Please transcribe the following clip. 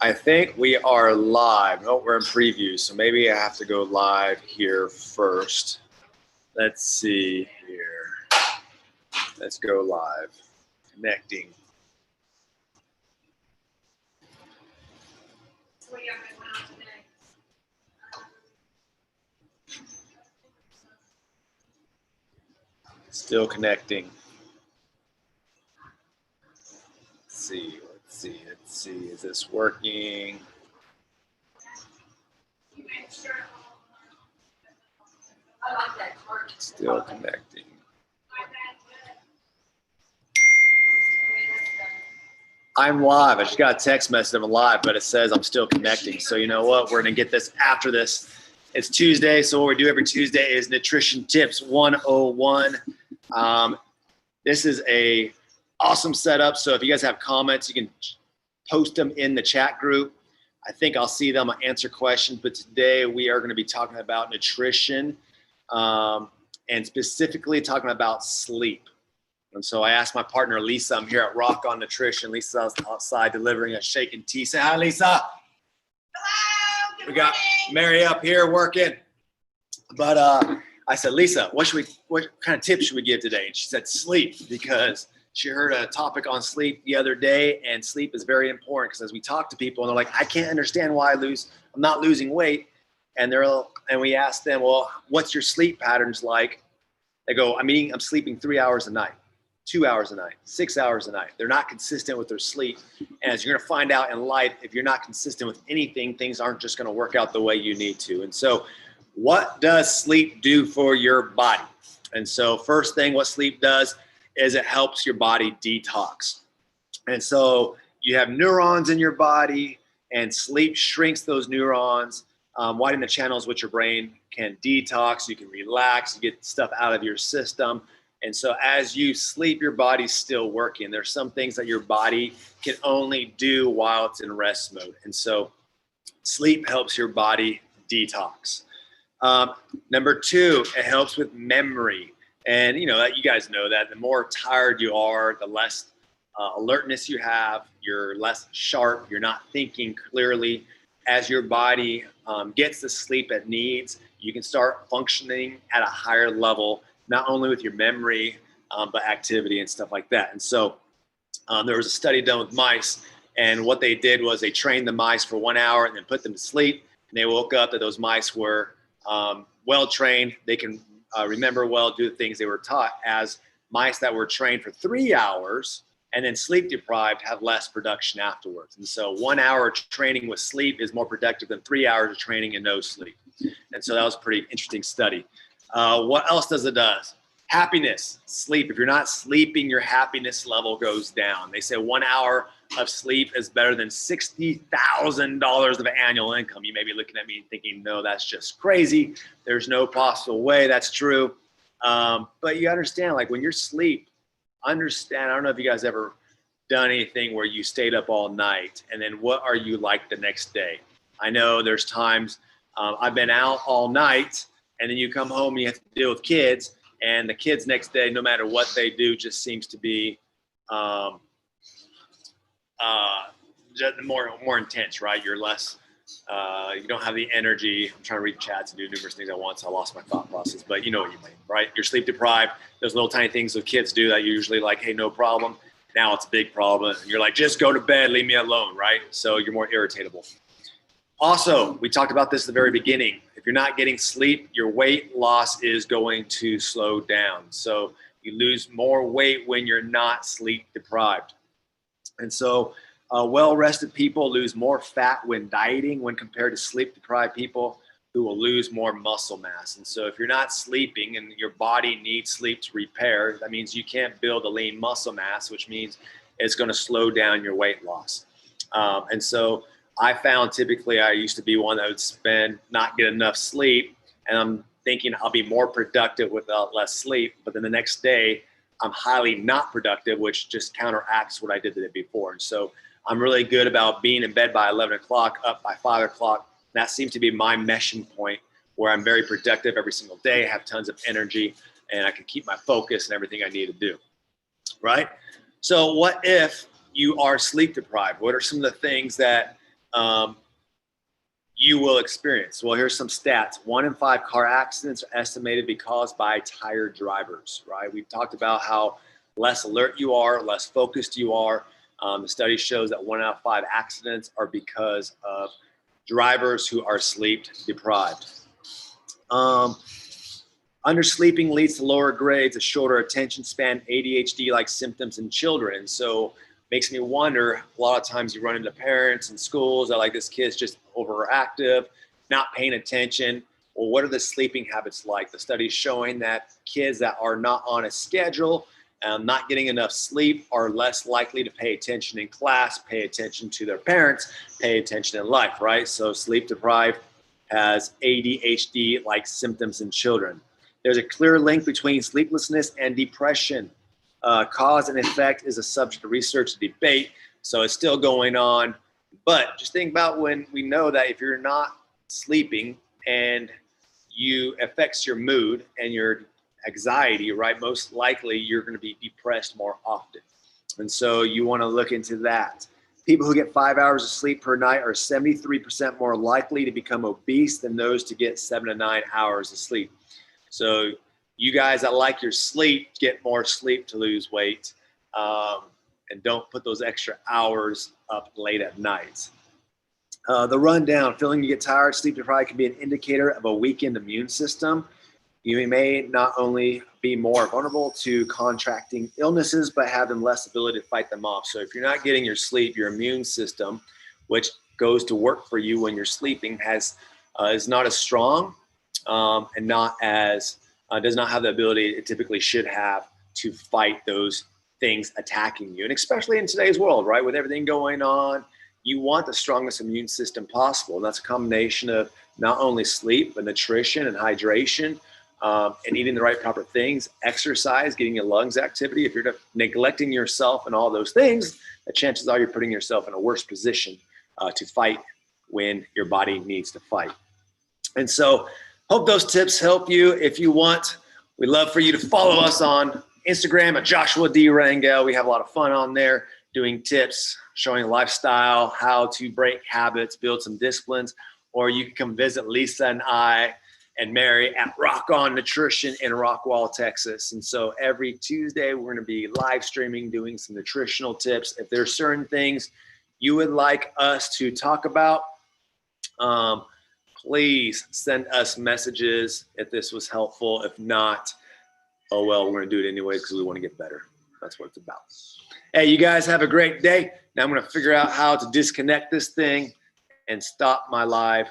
I think we are live. Oh, we're in preview, so maybe I have to go live here first. Let's see here. Let's go live. Connecting. Still connecting. Let's see. Is this working? Still connecting. I'm live. I just got a text message. I'm live, but it says I'm still connecting. So you know what? We're going to get this after this. It's Tuesday, so what we do every Tuesday is Nutrition Tips 101. This is a awesome setup. So if you guys have comments, you can post them in the chat group. I think I'll see them. I'll answer questions. But today we are going to be talking about nutrition and specifically talking about sleep. And so I asked my partner, Lisa, I'm here at Rock On Nutrition. Lisa's outside delivering a shake and tea. Say hi, Lisa. Hello. We got Mary up here working. But I said, Lisa, what kind of tips should we give today? And she said sleep, because she heard a topic on sleep the other day, and sleep is very important because as we talk to people and they're like, I can't understand why I'm not losing weight. And we asked them, well, what's your sleep patterns like? They go, I'm sleeping 3 hours a night, 2 hours a night, 6 hours a night. They're not consistent with their sleep. And as you're going to find out in life, if you're not consistent with anything, things aren't just going to work out the way you need to. And so what does sleep do for your body? And so first thing, what sleep does is it helps your body detox. And so you have neurons in your body, and sleep shrinks those neurons, widening the channels which your brain can detox. You can relax, you get stuff out of your system. And so as you sleep, your body's still working. There's some things that your body can only do while it's in rest mode. And so sleep helps your body detox. Number two, it helps with memory. And you guys know that the more tired you are, the less alertness you have, you're less sharp, you're not thinking clearly. As your body gets the sleep it needs, you can start functioning at a higher level, not only with your memory, but activity and stuff like that. And so there was a study done with mice, and what they did was they trained the mice for 1 hour and then put them to sleep. And they woke up that those mice were well trained. They can remember well, do the things they were taught, as mice that were trained for 3 hours and then sleep deprived have less production afterwards. And so 1 hour training with sleep is more productive than 3 hours of training and no sleep. And so that was a pretty interesting study. What else does it do? Happiness, sleep. If you're not sleeping, your happiness level goes down. They say 1 hour of sleep is better than $60,000 of annual income. You may be looking at me thinking, no, that's just crazy. There's no possible way that's true. But you understand, like when you're asleep, I don't know if you guys ever done anything where you stayed up all night and then what are you like the next day? I know there's times I've been out all night and then you come home and you have to deal with kids, and the kids next day, no matter what they do, just seems to be just more intense, right? You're less, you don't have the energy. I'm trying to read chats and do numerous things at once. I lost my thought process, but you know what you mean, right? You're sleep deprived. Those little tiny things that kids do that you're usually like, hey, no problem. Now it's a big problem. And you're like, just go to bed, leave me alone, right? So you're more irritatable. Also, we talked about this at the very beginning. If you're not getting sleep, your weight loss is going to slow down. So you lose more weight when you're not sleep deprived. And so well-rested people lose more fat when dieting when compared to sleep-deprived people who will lose more muscle mass. And so if you're not sleeping and your body needs sleep to repair, that means you can't build a lean muscle mass, which means it's going to slow down your weight loss. And so I found typically I used to be one that would not get enough sleep, and I'm thinking I'll be more productive without less sleep. But then the next day, I'm highly not productive, which just counteracts what I did the day before. And so I'm really good about being in bed by 11 o'clock, up by 5 o'clock. That seems to be my meshing point where I'm very productive every single day, have tons of energy, and I can keep my focus and everything I need to do, right? So what if you are sleep deprived? What are some of the things that you will experience. Well, here's some stats. 1 in 5 car accidents are estimated to be caused by tired drivers, right? We've talked about how less alert you are, less focused you are. The study shows that 1 out of 5 accidents are because of drivers who are sleep deprived. Undersleeping leads to lower grades, a shorter attention span, ADHD-like symptoms in children. So makes me wonder, a lot of times you run into parents and schools that like, this kid's just overactive, not paying attention. Well, what are the sleeping habits like? The study's showing that kids that are not on a schedule, not getting enough sleep, are less likely to pay attention in class, pay attention to their parents, pay attention in life, right? So sleep deprived has ADHD-like symptoms in children. There's a clear link between sleeplessness and depression. Cause and effect is a subject of research and debate, so it's still going on. But just think about when we know that if you're not sleeping and you affects your mood and your anxiety, right, most likely you're going to be depressed more often. And so you want to look into that. People who get 5 hours of sleep per night are 73% more likely to become obese than those to get 7 to 9 hours of sleep. So you guys that like your sleep, get more sleep to lose weight, and don't put those extra hours up late at night. The rundown: feeling you get tired, sleep deprived can be an indicator of a weakened immune system. You may not only be more vulnerable to contracting illnesses, but having less ability to fight them off. So if you're not getting your sleep, your immune system, which goes to work for you when you're sleeping, is not as strong, and not as does not have the ability it typically should have to fight those things attacking you. And especially in today's world, right, with everything going on, you want the strongest immune system possible. And that's a combination of not only sleep, but nutrition and hydration, and eating the right proper things, exercise, getting your lungs activity. If you're neglecting yourself and all those things, the chances are you're putting yourself in a worse position to fight when your body needs to fight. And so hope those tips help you. If you want, we'd love for you to follow us on Instagram at Joshua D. Rangel. We have a lot of fun on there doing tips, showing lifestyle, how to break habits, build some disciplines, or you can come visit Lisa and I and Mary at Rock On Nutrition in Rockwall, Texas. And so every Tuesday, we're going to be live streaming, doing some nutritional tips. If there's certain things you would like us to talk about, please send us messages if this was helpful. If not, oh well, we're going to do it anyway because we want to get better. That's what it's about. Hey, you guys have a great day. Now I'm going to figure out how to disconnect this thing and stop my live